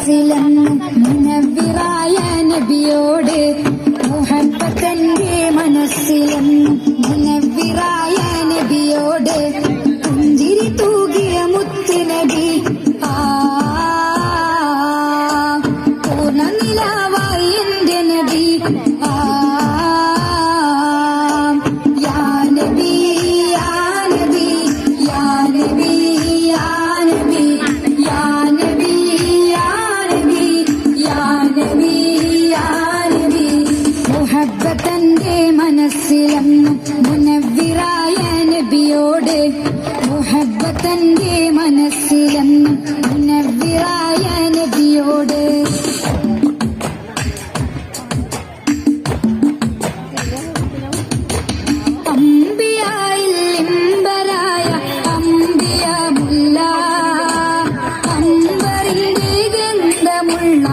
മനസ്സിലെന്നും മുനവ്വിറായ നബിയോട് മുഹബ്ബത്തിന്റെ മനസ്സിലെന്നും മുനവ്വിറായ നബിയോട് പുഞ്ചിരി തൂകിയ മുത്ത് നബി പൂർണ്ണനിലാവായി എന്റെ നബി മുഹബ്ബത്തിന്റെ മനസ്സിലെന്നും മുനവ്വിറായ നബിയോട് മുഹബ്ബത്തിന്റെ മനസ്സിലെന്നും മുനവ്വിറായ നബിയോട് അംബിയായിൽ ഇമ്പരായ അംബിയ മുല്ല അംബറിന്റെ ഗന്ധമുള്ള